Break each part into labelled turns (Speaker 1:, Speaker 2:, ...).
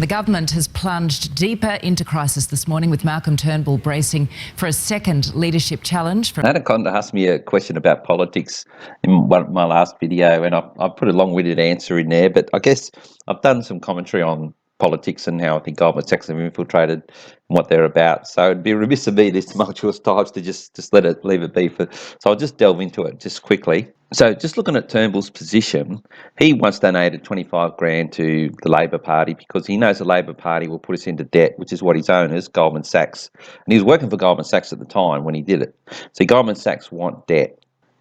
Speaker 1: The government has plunged deeper into crisis this morning, with Malcolm Turnbull bracing for a second leadership challenge.
Speaker 2: Anaconda asked me a question about politics in my last video, and I put a long-winded answer in there, but I guess I've done some commentary on politics and how I think Goldman Sachs have infiltrated and what they're about. So it'd be remiss of me these tumultuous times to just leave it be. So I'll just delve into it just quickly. So just looking at Turnbull's position, he once donated 25 grand to the Labor Party because he knows the Labor Party will put us into debt, which is what his owners, Goldman Sachs, and he was working for Goldman Sachs at the time when he did it. So Goldman Sachs want debt,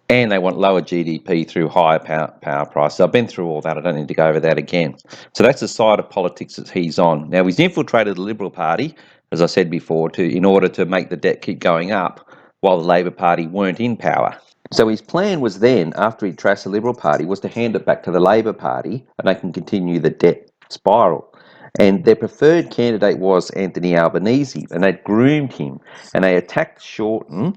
Speaker 2: and they want lower GDP through higher power prices. I've been through all that. I don't need to go over that again. So that's the side of politics that he's on. Now, he's infiltrated the Liberal Party, as I said before, in order to make the debt keep going up while the Labor Party weren't in power. So his plan was then, after he trashed the Liberal Party, was to hand it back to the Labor Party and they can continue the debt spiral. And their preferred candidate was Anthony Albanese, and they'd groomed him, and they attacked Shorten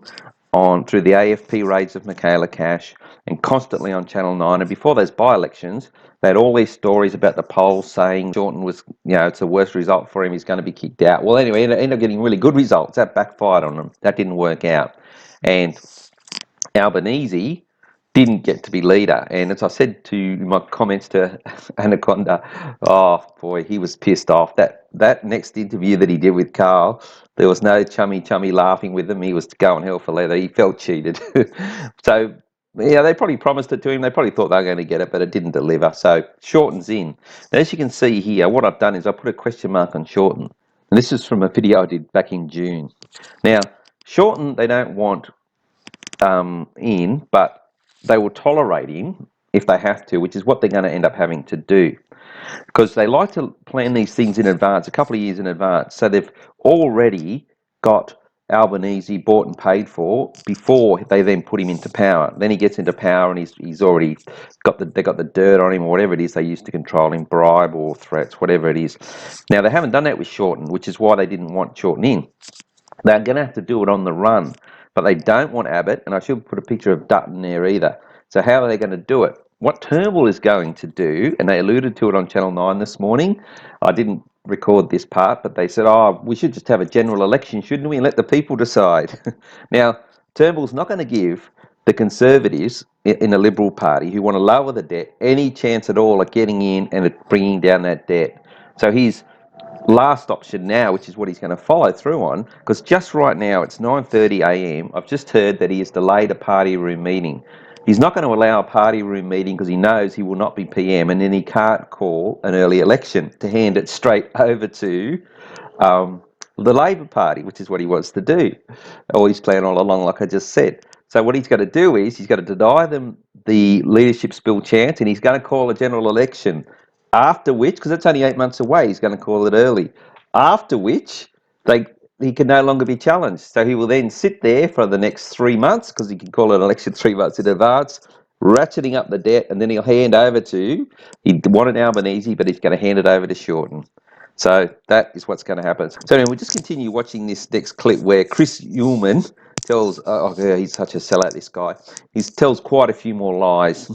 Speaker 2: through the AFP raids of Michaela Cash and constantly on Channel 9. And before those by-elections, they had all these stories about the polls saying Shorten was, it's the worst result for him, he's going to be kicked out. Well, anyway, he ended up getting really good results. That backfired on them. That didn't work out. And Albanese didn't get to be leader, and as I said to my comments to Anaconda, oh boy, he was pissed off. That next interview that he did with Carl, there was no chummy laughing with him. He was going hell for leather. He felt cheated. So yeah, they probably promised it to him. They probably thought they were going to get it, but it didn't deliver. So Shorten's in. Now, as you can see here, what I've done is I put a question mark on Shorten, and this is from a video I did back in June. Now, Shorten, they don't want in, but they will tolerate him if they have to, which is what they're going to end up having to do, because they like to plan these things in advance, a couple of years in advance. So they've already got Albanese bought and paid for before they then put him into power. Then he gets into power and he's already got they got the dirt on him, or whatever it is they used to control him, bribe or threats, whatever it is. Now they haven't done that with Shorten, which is why they didn't want Shorten in. They're going to have to do it on the run, but they don't want Abbott, and I should put a picture of Dutton there either. So how are they going to do it? What Turnbull is going to do, and they alluded to it on Channel 9 this morning, I didn't record this part, but they said, we should just have a general election, shouldn't we, and let the people decide. Now, Turnbull's not going to give the Conservatives in the Liberal Party, who want to lower the debt, any chance at all of getting in and bringing down that debt. So he's last option now, which is what he's going to follow through on, because just right now it's 9:30 a.m. I've just heard that he has delayed a party room meeting. He's not going to allow a party room meeting because he knows he will not be PM, and then he can't call an early election to hand it straight over to the Labor Party, which is what he wants to do, or he's planned all along, like I just said. So what he's going to do is he's going to deny them the leadership spill chance, and he's going to call a general election. After which, because it's only 8 months away, he's going to call it early. After which, he can no longer be challenged. So he will then sit there for the next 3 months, because he can call an election 3 months in advance, ratcheting up the debt, and then he'll hand over he wanted Albanese, but he's going to hand it over to Shorten. So that is what's going to happen. So anyway, we'll just continue watching this next clip where Chris Uhlmann tells, he's such a sellout, this guy. He tells quite a few more lies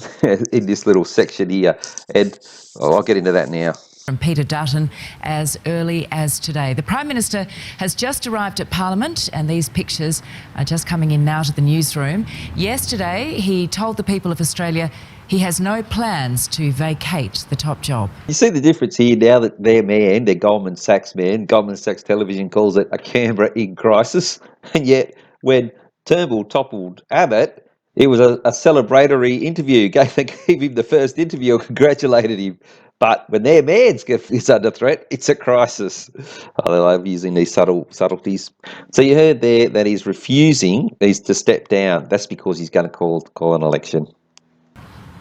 Speaker 2: in this little section here. And I'll get into that now.
Speaker 1: From Peter Dutton as early as today. The Prime Minister has just arrived at Parliament, and these pictures are just coming in now to the newsroom. Yesterday, he told the people of Australia he has no plans to vacate the top job.
Speaker 2: You see the difference here now that their man, their Goldman Sachs man, Goldman Sachs Television calls it a Canberra in crisis, and yet when Turnbull toppled Abbott, it was a celebratory interview. Gave him the first interview, congratulated him. But when their man is under threat, it's a crisis. They love using these subtleties. So you heard there that he's refusing to step down. That's because he's going to call an election.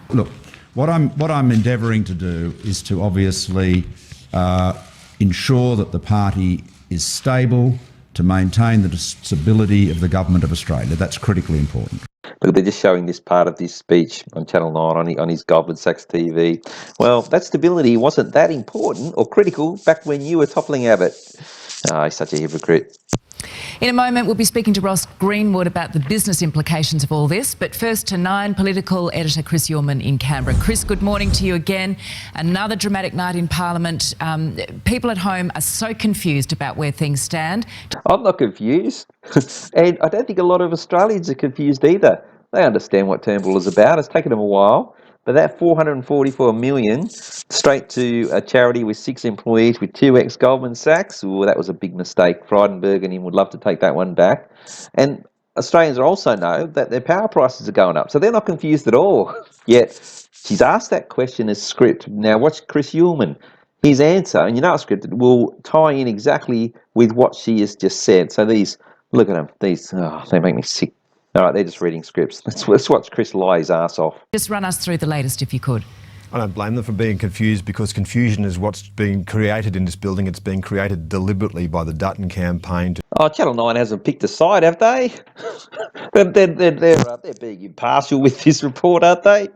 Speaker 3: Look, what I'm endeavouring to do is to obviously ensure that the party is stable, to maintain the stability of the Government of Australia. That's critically important.
Speaker 2: Look, they're just showing this part of this speech on Channel 9 on his Goldman Sachs TV. Well, that stability wasn't that important or critical back when you were toppling Abbott. He's such a hypocrite.
Speaker 1: In a moment, we'll be speaking to Ross Greenwood about the business implications of all this. But first to Nine political editor Chris Uhlmann in Canberra. Chris, good morning to you again. Another dramatic night in Parliament. People at home are so confused about where things stand.
Speaker 2: I'm not confused. And I don't think a lot of Australians are confused either. They understand what Turnbull is about. It's taken them a while. But that $444 million straight to a charity with 6 employees with 2 ex-Goldman Sachs, that was a big mistake. Frydenberg and him would love to take that one back. And Australians also know that their power prices are going up. So they're not confused at all. Yet she's asked that question as script. Now watch Chris Uhlmann. His answer, and you know it's scripted, will tie in exactly with what she has just said. So these, look at them, these, they make me sick. All right, they're just reading scripts. Let's watch Chris lie his ass off.
Speaker 1: Just run us through the latest if you could.
Speaker 4: I don't blame them for being confused, because confusion is what's being created in this building. It's being created deliberately by the Dutton campaign.
Speaker 2: Channel 9 hasn't picked a side, have they? They're being impartial with this report, aren't they?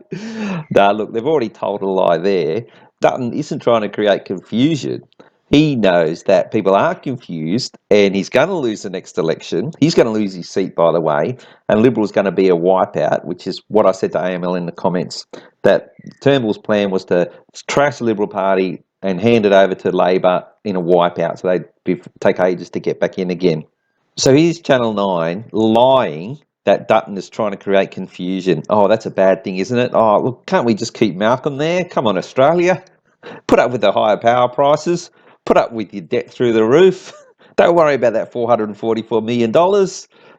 Speaker 2: No, look, they've already told a lie there. Dutton isn't trying to create confusion. He knows that people are confused and he's going to lose the next election. He's going to lose his seat, by the way, and Liberal's going to be a wipeout, which is what I said to AML in the comments, that Turnbull's plan was to trash the Liberal Party and hand it over to Labor in a wipeout, so they'd take ages to get back in again. So here's Channel 9 lying that Dutton is trying to create confusion. Oh, that's a bad thing, isn't it? Oh, look, can't we just keep Malcolm there? Come on, Australia. Put up with the higher power prices. Put up with your debt through the roof. Don't worry about that $444 million.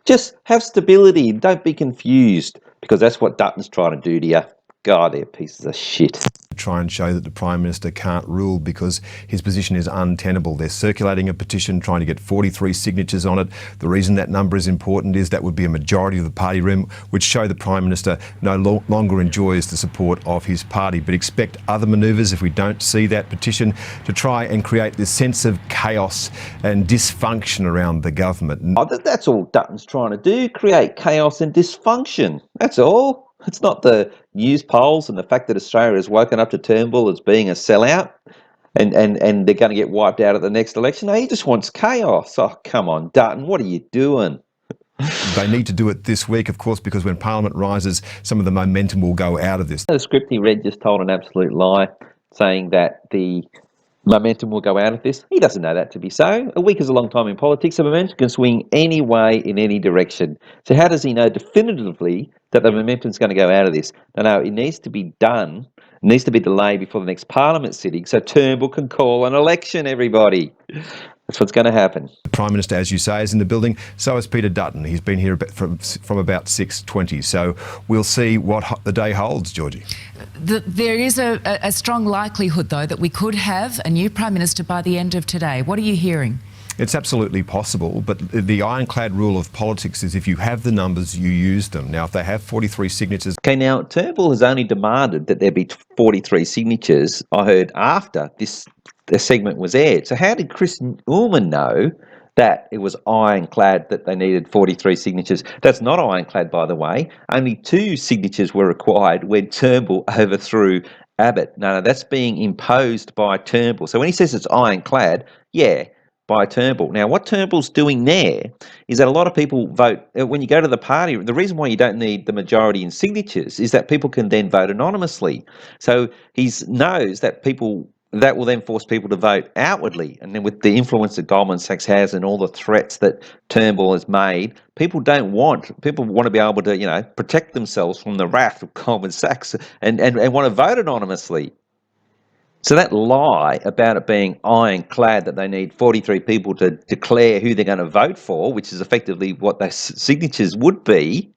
Speaker 2: Just have stability. Don't be confused, because that's what Dutton's trying to do to you. God, they're pieces of shit.
Speaker 4: Try and show that the Prime Minister can't rule because his position is untenable. They're circulating a petition trying to get 43 signatures on it. The reason that number is important is that would be a majority of the party room, which show the Prime Minister no longer enjoys the support of his party. But expect other manoeuvres if we don't see that petition to try and create this sense of chaos and dysfunction around the government.
Speaker 2: That's all Dutton's trying to do, create chaos and dysfunction. That's all. It's not the news polls and the fact that Australia has woken up to Turnbull as being a sellout and they're going to get wiped out at the next election. No, he just wants chaos. Oh, come on, Dutton, what are you doing?
Speaker 4: They need to do it this week, of course, because when Parliament rises, some of the momentum will go out of this.
Speaker 2: The script he read just told an absolute lie, saying that the momentum will go out of this. He doesn't know that to be so. A week is a long time in politics. The momentum can swing any way in any direction. So how does he know definitively that the momentum's going to go out of this? No, it needs to be done. It needs to be delayed before the next Parliament sitting so Turnbull can call an election, everybody. That's what's going to happen.
Speaker 4: The Prime Minister, as you say, is in the building. So is Peter Dutton. He's been here from about 6:20. So we'll see what the day holds, Georgie.
Speaker 1: There is a strong likelihood, though, that we could have a new Prime Minister by the end of today. What are you hearing?
Speaker 4: It's absolutely possible, but the ironclad rule of politics is if you have the numbers, you use them. Now, if they have 43 signatures...
Speaker 2: Okay, now, Turnbull has only demanded that there be 43 signatures, I heard, after this segment was aired. So how did Chris Uhlmann know that it was ironclad that they needed 43 signatures? That's not ironclad, by the way. Only 2 signatures were required when Turnbull overthrew Abbott. No, that's being imposed by Turnbull. So when he says it's ironclad, yeah, by Turnbull. Now, what Turnbull's doing there is that a lot of people vote, when you go to the party, the reason why you don't need the majority in signatures is that people can then vote anonymously. So he knows that that will then force people to vote outwardly. And then with the influence that Goldman Sachs has and all the threats that Turnbull has made, people want to be able to, protect themselves from the wrath of Goldman Sachs and want to vote anonymously. So that lie about it being ironclad that they need 43 people to declare who they're going to vote for, which is effectively what their signatures would be,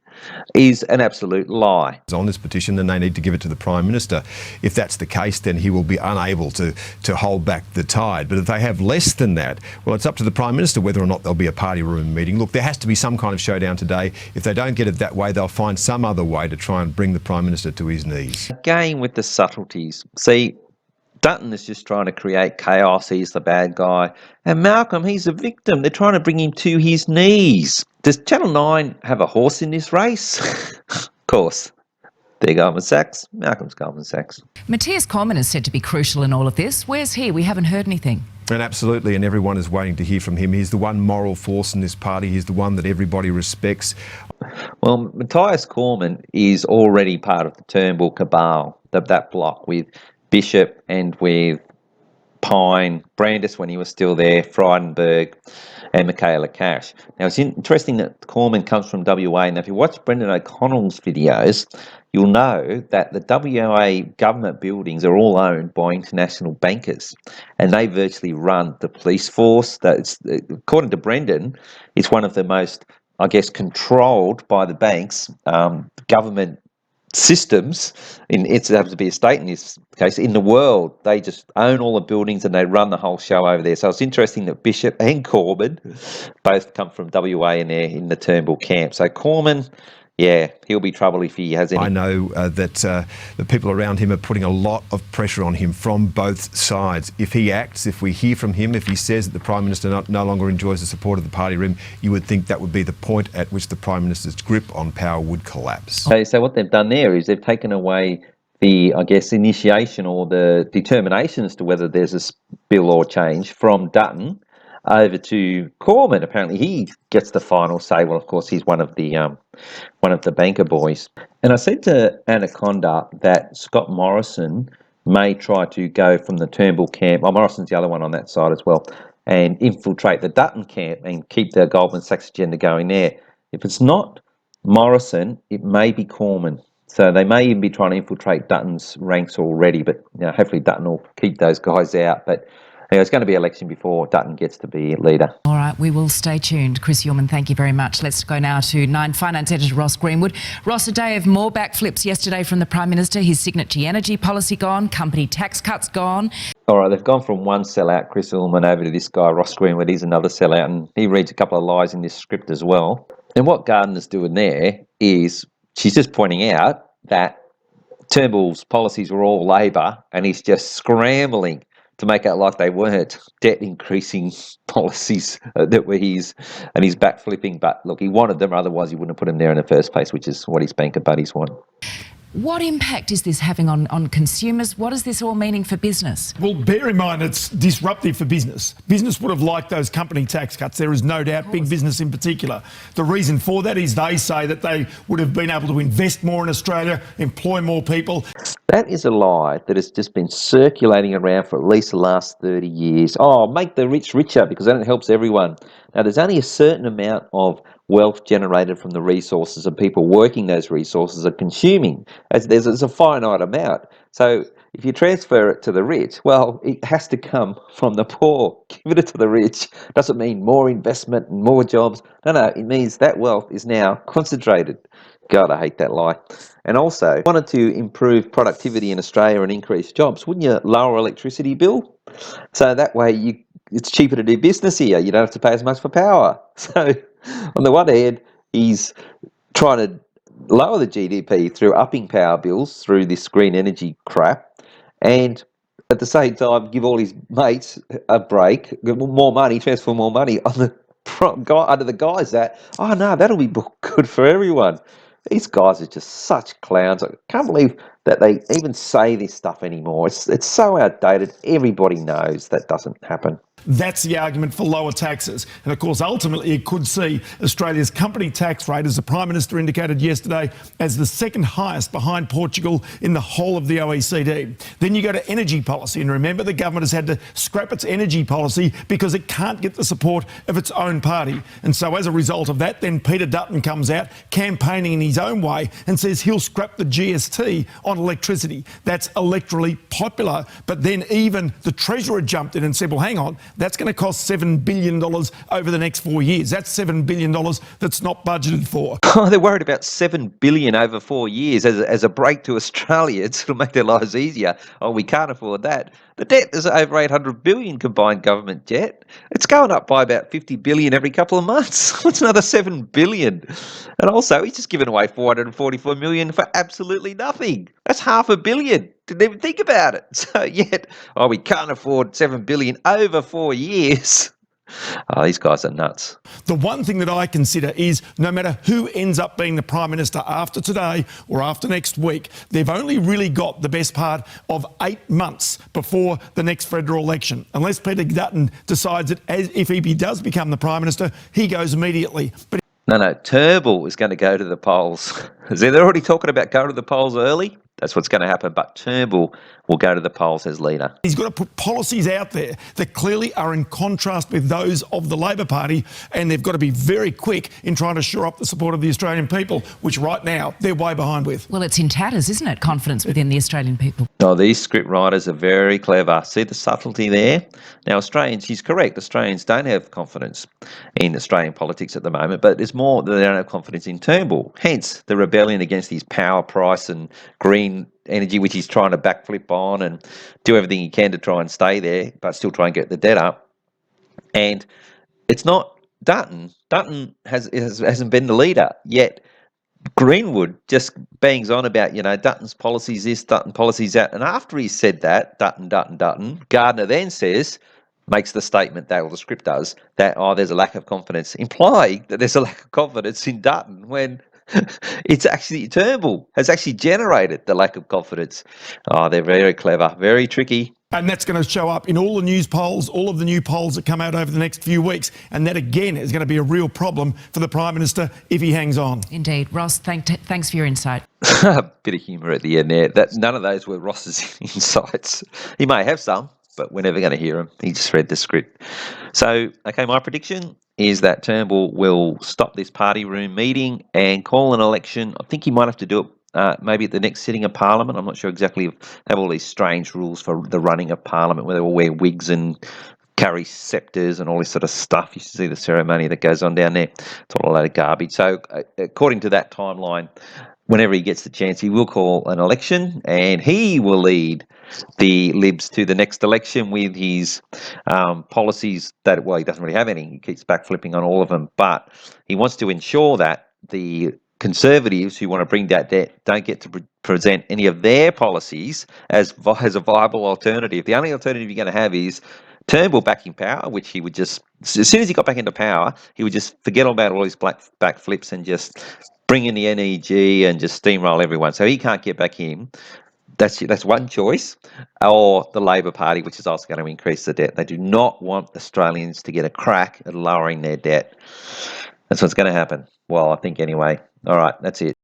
Speaker 2: is an absolute lie.
Speaker 4: On this petition, then they need to give it to the Prime Minister. If that's the case, then he will be unable to hold back the tide. But if they have less than that, well, it's up to the Prime Minister whether or not there'll be a party room meeting. Look, there has to be some kind of showdown today. If they don't get it that way, they'll find some other way to try and bring the Prime Minister to his knees.
Speaker 2: Again, with the subtleties. See, Dutton is just trying to create chaos. He's the bad guy. And Malcolm, he's a victim. They're trying to bring him to his knees. Does Channel 9 have a horse in this race? Of course. They're Goldman Sachs. Malcolm's Goldman Sachs.
Speaker 1: Matthias Cormann is said to be crucial in all of this. Where's he? We haven't heard anything.
Speaker 4: And absolutely, and everyone is waiting to hear from him. He's the one moral force in this party. He's the one that everybody respects.
Speaker 2: Well, Matthias Cormann is already part of the Turnbull cabal, that block with Bishop and with Pine, Brandis when he was still there, Frydenberg and Michaela Cash. Now, it's interesting that Cormann comes from WA, and if you watch Brendan O'Connell's videos, you'll know that the WA government buildings are all owned by international bankers, and they virtually run the police force. That's, according to Brendan, it's one of the most, I guess, controlled by the banks government systems. It happens to be a state in this case in the world. They just own all the buildings and they run the whole show over there. So it's interesting that Bishop and Cormann both come from WA and they're in the Turnbull camp. So Cormann, yeah, he'll be trouble if he has any.
Speaker 4: I know that the people around him are putting a lot of pressure on him from both sides. If he acts, if we hear from him, if he says that the Prime Minister no longer enjoys the support of the party room, you would think that would be the point at which the Prime Minister's grip on power would collapse.
Speaker 2: So what they've done there is they've taken away the, I guess, initiation or the determination as to whether there's a bill or change from Dutton over to Cormann. Apparently he gets the final say. Well, of course, he's one of the banker boys. And I said to Anaconda that Scott Morrison may try to go from the Turnbull camp. Oh, Morrison's the other one on that side as well, and infiltrate the Dutton camp and keep the Goldman Sachs agenda going there. If it's not Morrison, it may be Cormann. So they may even be trying to infiltrate Dutton's ranks already, but hopefully Dutton will keep those guys out. But it's going to be election before Dutton gets to be leader.
Speaker 1: All right, we will stay tuned. Chris Uhlmann, thank you very much. Let's go now to Nine Finance editor Ross Greenwood. Ross, a day of more backflips yesterday from the Prime Minister. His signatory energy policy gone, company tax cuts gone.
Speaker 2: All right, they've gone from one sellout, Chris Uhlmann, over to this guy, Ross Greenwood. He's another sellout, and he reads a couple of lies in this script as well. And what Gardner's doing there is she's just pointing out that Turnbull's policies were all Labor, and he's just scrambling to make out like they weren't debt increasing policies that were his, and he's backflipping. But look, he wanted them, otherwise he wouldn't have put them there in the first place, which is what his banker buddies want.
Speaker 1: What impact is this having on consumers? What is this all meaning for business?
Speaker 5: Well, bear in mind it's disruptive for business. Business would have liked those company tax cuts. There is no doubt, big business in particular. The reason for that is they say that they would have been able to invest more in Australia, employ more people.
Speaker 2: That is a lie that has just been circulating around for at least the last 30 years. Oh, make the rich richer because then it helps everyone. Now, there's only a certain amount of wealth generated from the resources and people working those resources are consuming. There's a finite amount. So if you transfer it to the rich, well, it has to come from the poor. Give it to the rich. Doesn't mean more investment and more jobs. No, it means that wealth is now concentrated. God, I hate that lie. And also, wanted to improve productivity in Australia and increase jobs, wouldn't you lower electricity bill? So that way it's cheaper to do business here. You don't have to pay as much for power. So on the one hand, he's trying to lower the GDP through upping power bills through this green energy crap, and at the same time give all his mates a break, give more money, transfer more money on the under the guise that, oh no, that'll be good for everyone. These guys are just such clowns. I can't believe that they even say this stuff anymore. It's so outdated. Everybody knows that doesn't happen.
Speaker 5: That's the argument for lower taxes. And of course, ultimately, it could see Australia's company tax rate, as the Prime Minister indicated yesterday, as the second highest behind Portugal in the whole of the OECD. Then you go to energy policy. And remember, the government has had to scrap its energy policy because it can't get the support of its own party. And so as a result of that, then Peter Dutton comes out campaigning in his own way and says he'll scrap the GST on electricity. That's electorally popular. But then even the Treasurer jumped in and said, well, hang on, that's going to cost $7 billion over the next 4 years. That's $7 billion that's not budgeted for.
Speaker 2: Oh, they're worried about $7 billion over 4 years as a break to Australia. It'll make their lives easier. Oh, we can't afford that. The debt is over $800 billion combined government debt. It's going up by about $50 billion every couple of months. What's another $7 billion? And also, he's just given away $444 million for absolutely nothing. That's $500 million. Didn't even think about it. So yet, we can't afford $7 billion over 4 years. These guys are nuts.
Speaker 5: The one thing that I consider is no matter who ends up being the Prime Minister after today or after next week, they've only really got the best part of 8 months before the next federal election. Unless Peter Dutton decides that if he does become the Prime Minister, he goes immediately. But
Speaker 2: No, Turnbull is going to go to the polls. They're already talking about going to the polls early. That's what's going to happen. But Turnbull will go to the polls as leader.
Speaker 5: he's got to put policies out there that clearly are in contrast with those of the Labor Party, and they've got to be very quick in trying to shore up the support of the Australian people, which right now they're way behind with.
Speaker 1: Well, it's in tatters, isn't it? Confidence within the Australian people.
Speaker 2: Oh, these script writers are very clever. See the subtlety there? Now, Australians, she's correct, Australians don't have confidence in Australian politics at the moment, but it's more that they don't have confidence in Turnbull. Hence, the rebellion against his power price and green energy, which he's trying to backflip on and do everything he can to try and stay there, but still try and get the debt up. And it's not Dutton. Dutton hasn't been the leader yet. Greenwood just bangs on about, Dutton's policies this, Dutton policies that. And after he said that, Dutton, Gardner then makes the statement that, or the script does, that, there's a lack of confidence, implying that there's a lack of confidence in Dutton when it's actually Turnbull has actually generated the lack of confidence. They're very clever, very tricky.
Speaker 5: And that's going to show up in all the news polls, all of the new polls that come out over the next few weeks. And that, again, is going to be a real problem for the Prime Minister if he hangs on.
Speaker 1: Indeed. Ross, thanks for your insight.
Speaker 2: Bit of humour at the end there. None of those were Ross's insights. He may have some, but we're never going to hear him. He just read the script. So, okay, my prediction is that Turnbull will stop this party room meeting and call an election. I think he might have to do it maybe at the next sitting of Parliament. I'm not sure exactly. They have all these strange rules for the running of Parliament where they all wear wigs and carry sceptres and all this sort of stuff. You see the ceremony that goes on down there. It's all a load of garbage. So according to that timeline, whenever he gets the chance, he will call an election and he will lead the Libs to the next election with his policies that, he doesn't really have any. He keeps backflipping on all of them, but he wants to ensure that the Conservatives who want to bring that debt don't get to present any of their policies as a viable alternative. The only alternative you're going to have is Turnbull back in power, which he would just, as soon as he got back into power, he would just forget all about all his backflips and just bring in the NEG and just steamroll everyone. So he can't get back in. That's one choice. Or the Labor Party, which is also going to increase the debt. They do not want Australians to get a crack at lowering their debt. That's what's going to happen. Well, I think anyway. All right, that's it.